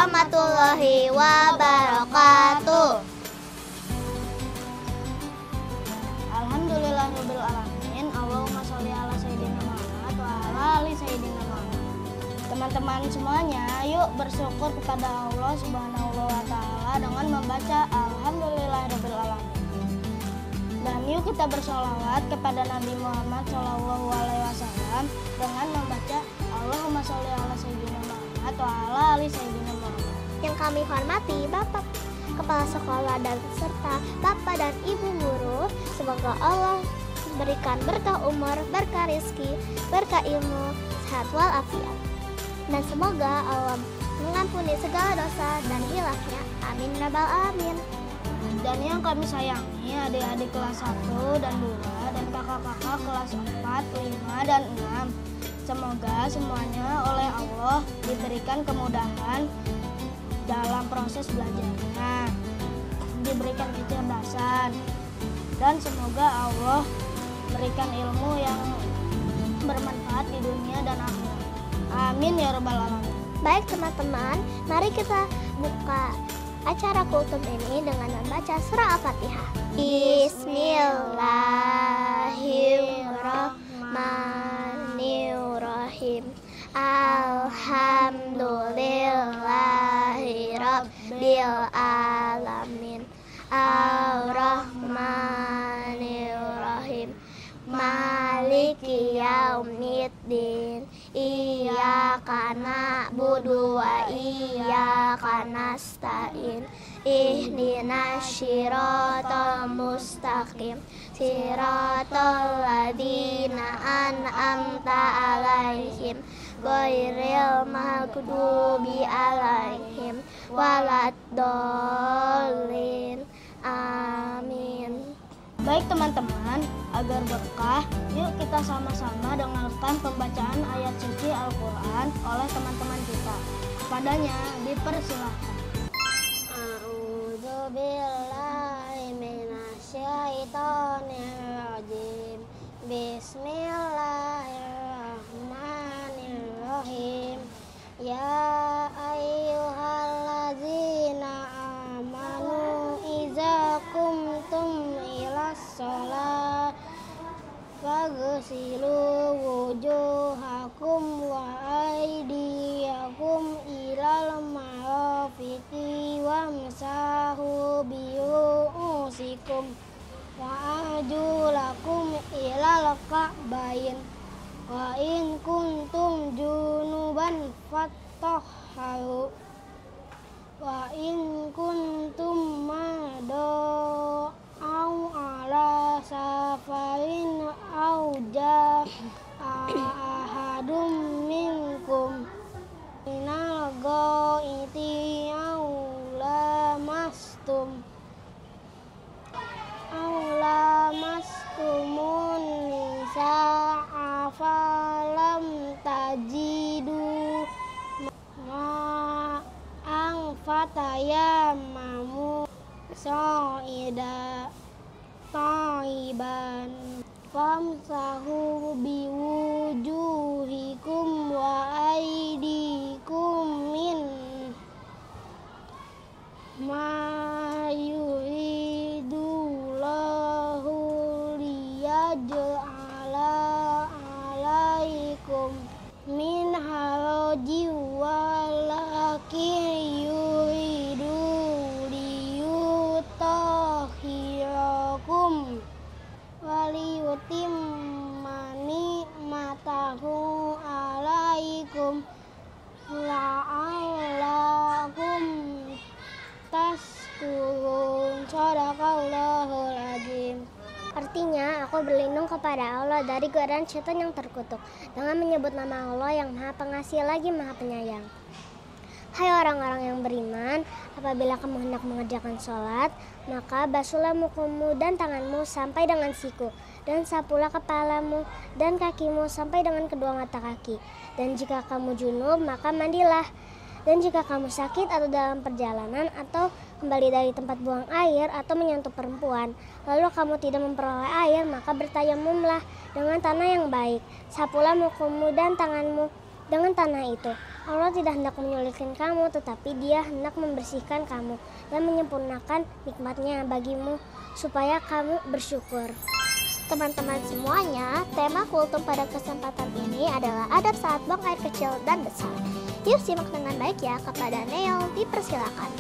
warahmatullahi wabarakatuh. Alhamdulillahirabbil alamin. Allahumma sholli ala sayyidina Muhammad wa ala ali sayyidina Muhammad. Teman-teman semuanya, yuk bersyukur kepada Allah Subhanahu wa taala dengan membaca Alhamdulillahirabbil alamin. Dan yuk kita bersolawat kepada Nabi Muhammad SAW dengan membaca Allahumma sholli ala sayyidina Muhammad wa ala ali sayyidina Muhammad. Yang kami hormati Bapak Kepala Sekolah dan serta Bapak dan Ibu guru, semoga Allah berikan berkah umur, berkah rezeki, berkah ilmu, sehat walafiat. Dan semoga Allah mengampuni segala dosa dan hilafnya. Amin rabbal alamin. Dan yang kami sayangi adik-adik kelas 1 dan 2 dan kakak-kakak kelas 4, 5, dan 6. Semoga semuanya oleh Allah diberikan kemudahan dalam proses belajarnya, diberikan kecerdasan, dan semoga Allah berikan ilmu yang bermanfaat di dunia dan akhirat. Amin ya rabbal alamin. Baik teman-teman, mari kita buka acara kultum ini dengan membaca surah Al-Fatihah. Bismillahirrahmanirrahim. Alhamdulillahirabbil alamin. Ar-Rahmanirrahim. Maliki yaumiddin. Iyyaka na'budu wa iyyaka nasta'in. Ihdinas siratal mustaqim. Siratal ladzina an'amta 'alaihim ghairil maghdubi 'alaihim waladdallin. Amin. Baik teman-teman, agar berkah, yuk kita sama-sama dengarkan pembacaan ayat suci Al-Quran oleh teman-teman kita. Padanya dipersilahkan. A'udzubillahi minasyaitonirrajim. Bismillahirrahmanirrahim. Ya ayyuhalladzina amanu iza kumtum ilas sholat faghsilu wujuhakum wa aydiyakum ilal marafiqi wamsahu biru'usikum wa arjulakum ilal ka'bayn wa in kuntum junuban fattahharu wa in kuntum marda aw ala safarin aw jaa ahadum minkum minal ghaiti aw lamastumun nisaa falam tajidu ma'an fatayammamu sa'ida thayyiban famsahu biwujuhikum wa aydikum min ma yuridullahu liyaj'ala alaikum min haraji walakin yuridu liyutahhirakum waliyutimma ni'matahu alaikum la'allakum tashkurun. Shadaqallahul azim. Artinya, aku berlindung kepada Allah dari godaan syaitan yang terkutuk dengan menyebut nama Allah yang Maha Pengasih lagi Maha Penyayang. Hai orang-orang yang beriman, apabila kamu hendak mengerjakan sholat, maka basuhlah mukamu dan tanganmu sampai dengan siku, dan sapulah kepalamu dan kakimu sampai dengan kedua mata kaki. Dan jika kamu junub, maka mandilah. Dan jika kamu sakit atau dalam perjalanan atau kembali dari tempat buang air atau menyentuh perempuan, lalu kamu tidak memperoleh air, maka bertayamumlah dengan tanah yang baik. Sapulah mukamu dan tanganmu dengan tanah itu. Allah tidak hendak menyulitkan kamu, tetapi Dia hendak membersihkan kamu dan menyempurnakan nikmatnya bagimu supaya kamu bersyukur. Teman-teman semuanya, tema kultum pada kesempatan ini adalah adab saat buang air kecil dan besar. Yuk simak dengan baik ya, kepada Neo dipersilakan.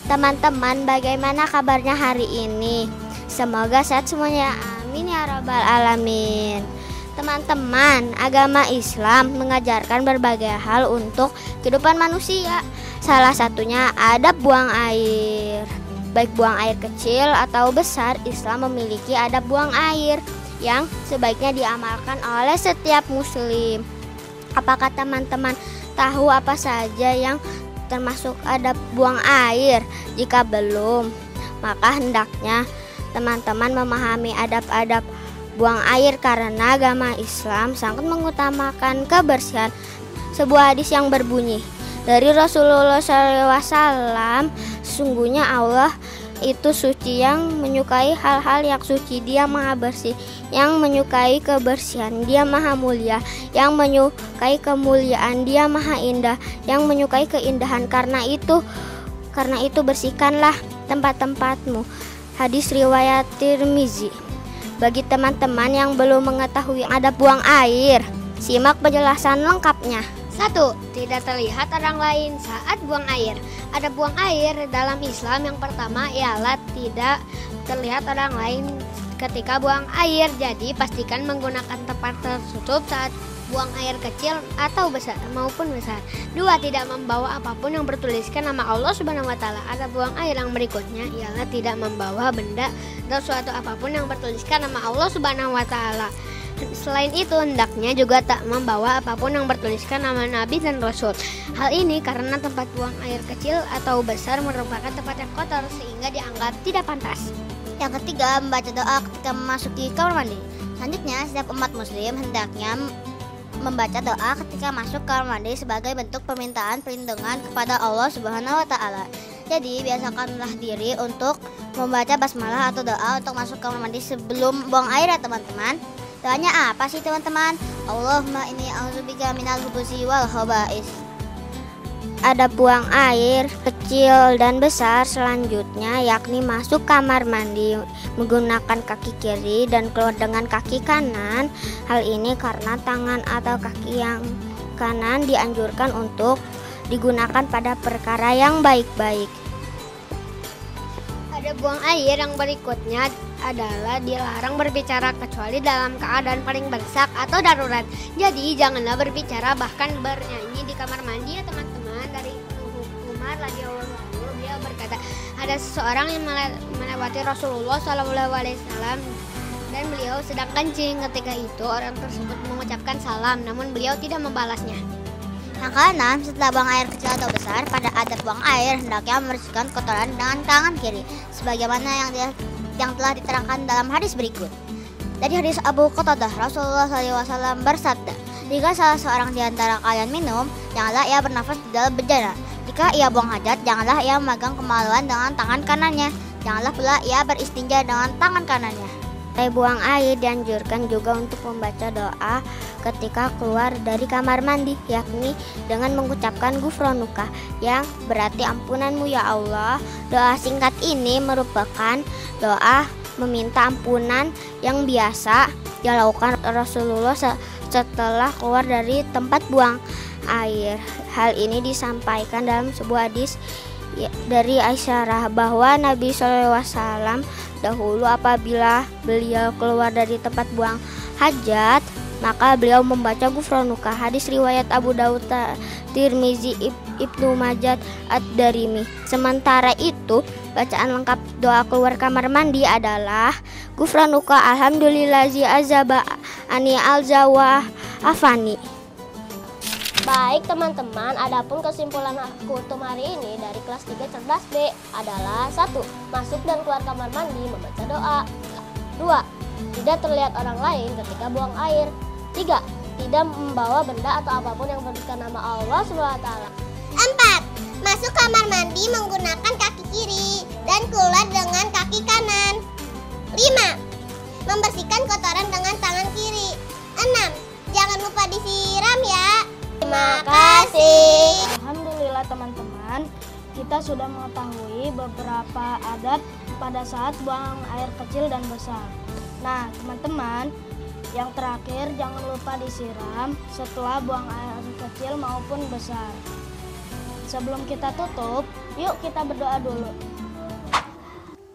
Teman-teman, bagaimana kabarnya hari ini? Semoga sehat semuanya, amin ya rabbal alamin. Teman-teman, agama Islam mengajarkan berbagai hal untuk kehidupan manusia. Salah satunya adab buang air. Baik buang air kecil atau besar, Islam memiliki adab buang air yang sebaiknya diamalkan oleh setiap muslim. Apakah teman-teman tahu apa saja yang termasuk adab buang air? Jika belum, maka hendaknya teman-teman memahami adab-adab buang air karena agama Islam sangat mengutamakan kebersihan. Sebuah hadis yang berbunyi dari Rasulullah SAW, sesungguhnya Allah itu suci, yang menyukai hal-hal yang suci, Dia maha bersih, yang menyukai kebersihan, Dia maha mulia, yang menyukai kemuliaan, Dia maha indah, yang menyukai keindahan. Karena itu bersihkanlah tempat-tempatmu. Hadis riwayat Tirmizi. Bagi teman-teman yang belum mengetahui adab buang air, simak penjelasan lengkapnya. 1. Tidak terlihat orang lain saat buang air. Adab buang air dalam Islam yang pertama ialah tidak terlihat orang lain ketika buang air. Jadi pastikan menggunakan tempat tertutup saat buang air kecil atau besar maupun besar. 2. Tidak membawa apapun yang bertuliskan nama Allah Subhanahu wa taala. Adab buang air yang berikutnya ialah tidak membawa benda atau suatu apapun yang bertuliskan nama Allah Subhanahu wa taala. Selain itu, hendaknya juga tak membawa apapun yang bertuliskan nama Nabi dan Rasul. Hal ini karena tempat buang air kecil atau besar merupakan tempat yang kotor sehingga dianggap tidak pantas. Yang ketiga, membaca doa ketika memasuki kamar mandi. Selanjutnya, setiap umat muslim hendaknya membaca doa ketika masuk kamar mandi sebagai bentuk permintaan perlindungan kepada Allah Subhanahu wa taala. Jadi, biasakanlah diri untuk membaca basmalah atau doa untuk masuk kamar mandi sebelum buang air ya teman-teman. Doanya apa sih teman-teman? Allahumma inni a'udzubika minal khubuthi wal khaba'is. Adab buang air kecil dan besar selanjutnya yakni masuk kamar mandi menggunakan kaki kiri dan keluar dengan kaki kanan. Hal ini karena tangan atau kaki yang kanan dianjurkan untuk digunakan pada perkara yang baik-baik. Adab buang air yang berikutnya adalah dilarang berbicara kecuali dalam keadaan paling mendesak atau darurat. Jadi janganlah berbicara bahkan bernyanyi di kamar mandi ya teman-teman. Dari Umar radhiyallahu anhu, beliau berkata, ada seseorang yang melewati Rasulullah SAW dan beliau sedang kencing. Ketika itu orang tersebut mengucapkan salam, namun beliau tidak membalasnya. Yang keenam, setelah buang air kecil atau besar, pada adab buang air hendaknya membersihkan kotoran dengan tangan kiri, sebagaimana yang telah diterangkan dalam hadis berikut. Dari hadis Abu Qatadah, Rasulullah SAW bersabda, jika salah seorang di antara kalian minum, janganlah ia bernafas di dalam bejana. Jika ia buang hajat, janganlah ia memegang kemaluan dengan tangan kanannya. Janganlah pula ia beristinja dengan tangan kanannya. Buang air dianjurkan juga untuk membaca doa ketika keluar dari kamar mandi, yakni dengan mengucapkan Ghufranuka, yang berarti ampunanmu ya Allah. Doa singkat ini merupakan doa meminta ampunan yang biasa dilakukan Rasulullah setelah keluar dari tempat buang air. Hal ini disampaikan dalam sebuah hadis dari Aisyah bahwa Nabi SAW dahulu apabila beliau keluar dari tempat buang hajat, maka beliau membaca Ghufranuka. Hadis riwayat Abu Daud, Tirmizi, Ibnu Majah, Ad-Darimi. Sementara itu, bacaan lengkap doa keluar kamar mandi adalah Ghufranuka alhamdulillazi azaba ani alzawa afani. Baik teman-teman, adapun kesimpulan kultum hari ini dari kelas 3 cerdas B adalah 1. Masuk dan keluar kamar mandi membaca doa. 2. Tidak terlihat orang lain ketika buang air. 3. Tidak membawa benda atau apapun yang bertuliskan nama Allah SWT. 4. Masuk kamar mandi menggunakan kaki kiri dan keluar dengan kaki kanan. 5. Membersihkan kotoran dengan tangan kiri. 6. Jangan lupa disiram ya. Terima kasih. Alhamdulillah teman-teman, kita sudah mengetahui beberapa adab pada saat buang air kecil dan besar. Nah teman-teman, yang terakhir jangan lupa disiram setelah buang air kecil maupun besar. Sebelum kita tutup, yuk kita berdoa dulu.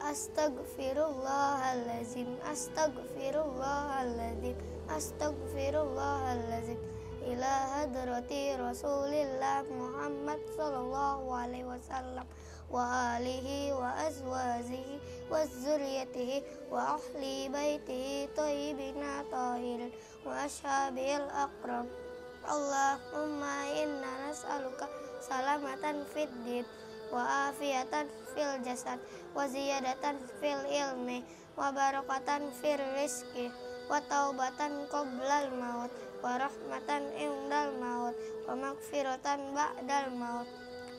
Astagfirullahaladzim, astagfirullahaladzim, astagfirullahaladzim. Ila hadrati Rasulillah Muhammad sallallahu alaihi wasallam wa alihi wa azwajihi wa zurriyatihi wa ahli baitihi thayyibina tahirin wa ashabil akram. Allahumma inna nas'aluka salamatan fid din wa afiatan fil jasad wa ziyadatan fil ilmi wa barakatan fil rizqi wa taubatan qoblal maut wa rahmatan indal maut wa magfiratan ba'dal maut.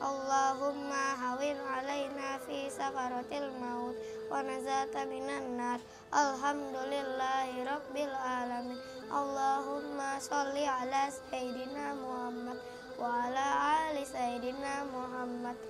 Allahumma hawin alaina fi sakaratil maut wa nazata minan nar. Alhamdulillahi rabbil alamin. Allahumma sholli ala sayyidina Muhammad wa ala ali sayyidina Muhammad.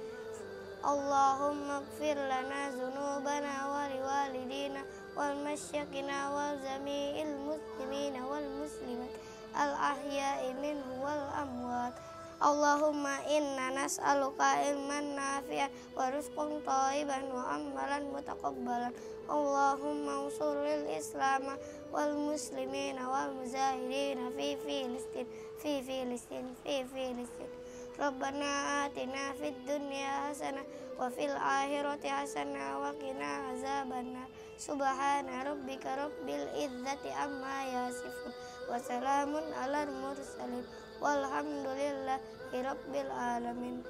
Allahumma ighfir lana dzunubana wa liwalidina wal masyayikina wal jami'il muslimina wal muslimat al ahya'i minhum wal amwat. Allahumma inna nas'aluka ilman nafi'an wa rizqan thayyiban wa amalan mutaqabbalan. Allahumma ansuril Islam wal muslimina wal mujahidin fi Filistin. Rabbana atina fid dunya hasanah wa fil akhirati hasanah wa qina azabannar. Subhana rabbika rabbil izzati amma yasifun wa salamun alal mursalin walhamdulillahi rabbil alamin.